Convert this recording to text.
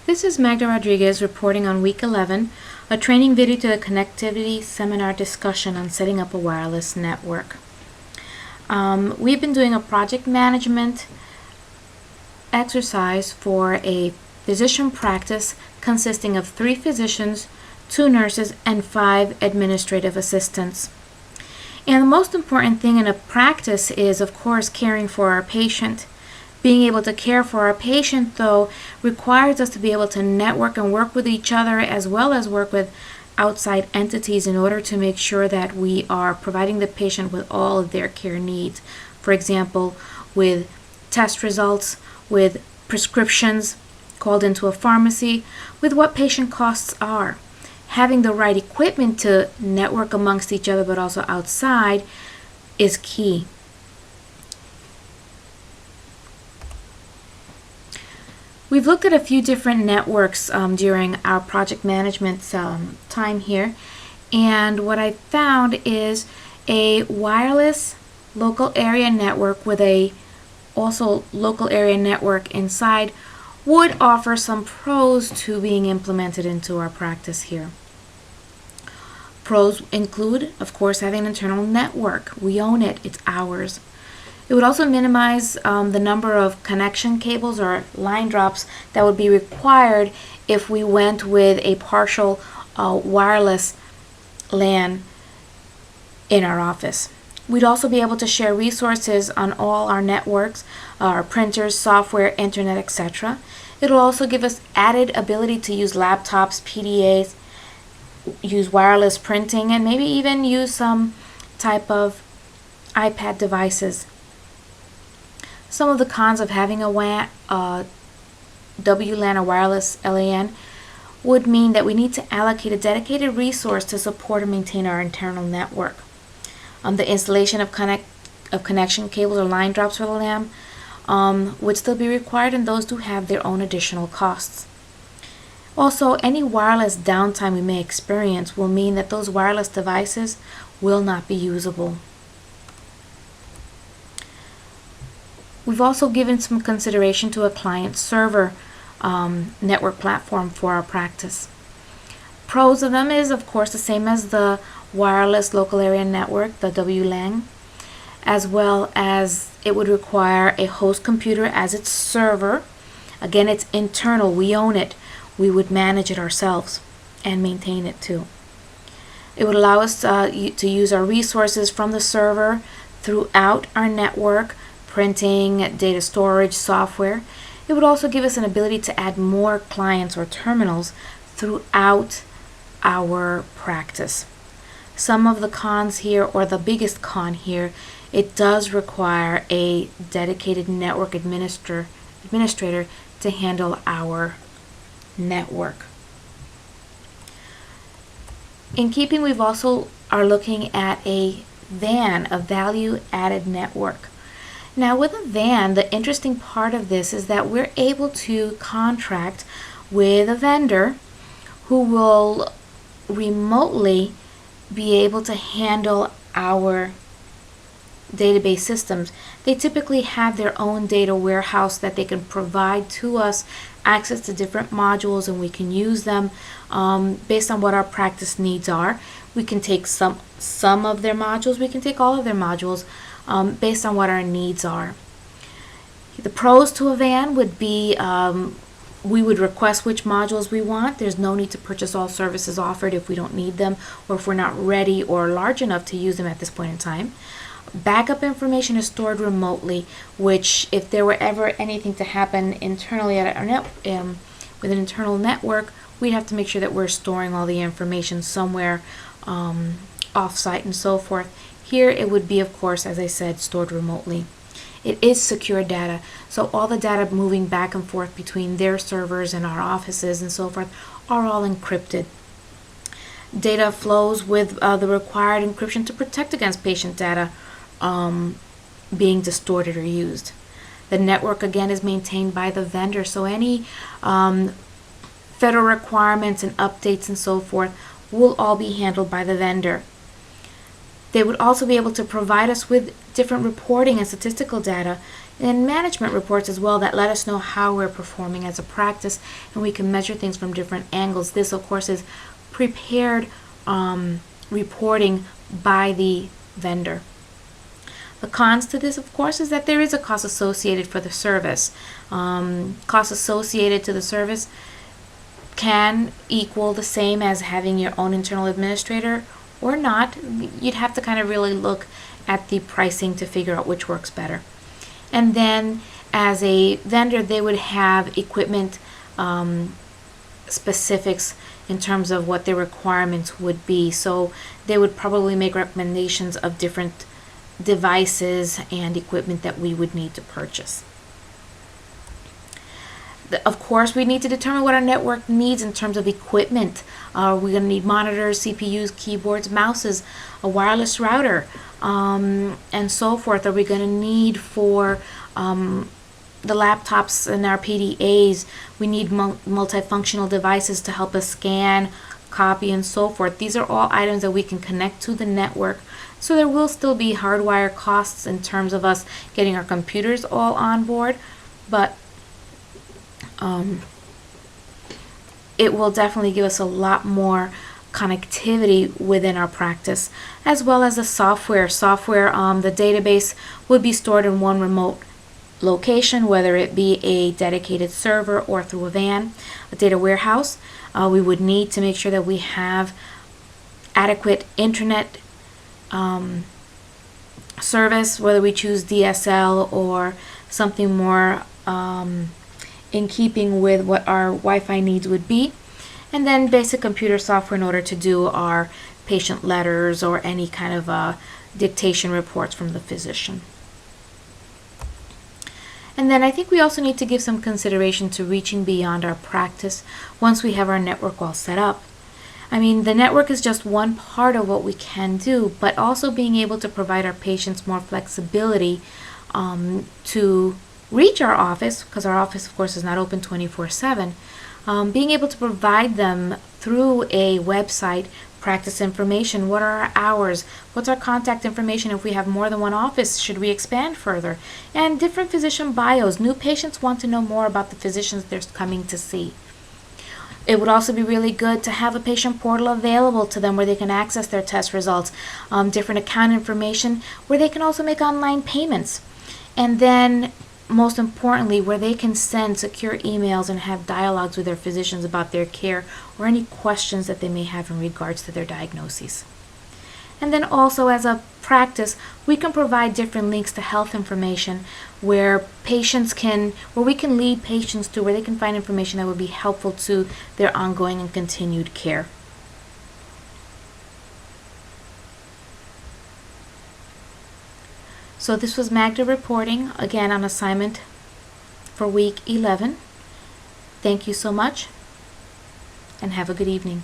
This is Magda Rodriguez reporting on week 11, a training video to the connectivity seminar discussion on setting up a wireless network. We've been doing a project management exercise for a physician practice consisting of 3 physicians, 2 nurses, and 5 administrative assistants. And the most important thing in a practice is, of course, caring for our patient. Being able to care for our patient, though, requires us to be able to network and work with each other as well as work with outside entities in order to make sure that we are providing the patient with all of their care needs. For example, with test results, with prescriptions called into a pharmacy, with what patient costs are. Having the right equipment to network amongst each other but also outside is key. We've looked at a few different networks during our project management time here, and what I found is a wireless local area network with a also local area network inside would offer some pros to being implemented into our practice here. Pros include, of course, having an internal network. We own it, it's ours. It would also minimize the number of connection cables or line drops that would be required if we went with a partial wireless LAN in our office. We'd also be able to share resources on all our networks, our printers, software, internet, etc. It'll also give us added ability to use laptops, PDAs, use wireless printing, and maybe even use some type of iPad devices. Some of the cons of having a WLAN or wireless LAN would mean that we need to allocate a dedicated resource to support and maintain our internal network. The installation of connection cables or line drops for the LAN would still be required, and those do have their own additional costs. Also, any wireless downtime we may experience will mean that those wireless devices will not be usable. We've also given some consideration to a client-server network platform for our practice. Pros of them is, of course, the same as the wireless local area network, the WLAN, as well as it would require a host computer as its server. Again, it's internal. We own it. We would manage it ourselves and maintain it too. It would allow us to use our resources from the server throughout our network, printing, data storage, software. It would also give us an ability to add more clients or terminals throughout our practice. Some of the cons here, or the biggest con here, it does require a dedicated network administrator to handle our network. In keeping, we've also are looking at a VAN, a value-added network. Now with a VAN, the interesting part of this is that we're able to contract with a vendor who will remotely be able to handle our database systems. They typically have their own data warehouse that they can provide to us access to different modules, and we can use them based on what our practice needs are. We can take some of their modules, we can take all of their modules based on what our needs are. The pros to a VAN would be we would request which modules we want. There's no need to purchase all services offered if we don't need them or if we're not ready or large enough to use them at this point in time. Backup information is stored remotely, which if there were ever anything to happen internally at our with an internal network, we'd have to make sure that we're storing all the information somewhere off-site and so forth. Here it would be, of course, as I said, stored remotely. It is secure data, so all the data moving back and forth between their servers and our offices and so forth are all encrypted. Data flows with the required encryption to protect against patient data being distorted or used. The network, again, is maintained by the vendor, so any federal requirements and updates and so forth will all be handled by the vendor. They would also be able to provide us with different reporting and statistical data And management reports as well that let us know how we're performing as a practice, and we can measure things from different angles. This, of course, is prepared reporting by the vendor. The cons to this, of course, is that there is a cost associated for the service. Cost associated to the service can equal the same as having your own internal administrator or not. You'd have to kind of really look at the pricing to figure out which works better. And then as a vendor, they would have equipment specifics in terms of what their requirements would be. So they would probably make recommendations of different devices and equipment that we would need to purchase. Of course, we need to determine what our network needs in terms of equipment. We're going to need monitors, CPUs, keyboards, mouses, a wireless router, and so forth. Are we going to need for the laptops and our PDAs? We need multifunctional devices to help us scan, copy, and so forth. These are all items that we can connect to the network. So there will still be hardwire costs in terms of us getting our computers all on board, but it will definitely give us a lot more connectivity within our practice, as well as the software. The database would be stored in one remote location, whether it be a dedicated server or through a van, a data warehouse. We would need to make sure that we have adequate internet service, whether we choose DSL or something more in keeping with what our Wi-Fi needs would be, and then basic computer software in order to do our patient letters or any kind of dictation reports from the physician. And then I think we also need to give some consideration to reaching beyond our practice once we have our network all set up. I mean, the network is just one part of what we can do, but also being able to provide our patients more flexibility to reach our office, because our office, of course, is not open 24/7. Being able to provide them through a website practice information. What are our hours? What's our contact information if we have more than one office? Should we expand further? And different physician bios. New patients want to know more about the physicians they're coming to see. It would also be really good to have a patient portal available to them where they can access their test results, different account information, where they can also make online payments. And then, most importantly, where they can send secure emails and have dialogues with their physicians about their care or any questions that they may have in regards to their diagnoses. And then also, as a practice, we can provide different links to health information where we can lead patients to where they can find information that would be helpful to their ongoing and continued care. So this was Magda reporting, again on assignment for week 11. Thank you so much, and have a good evening.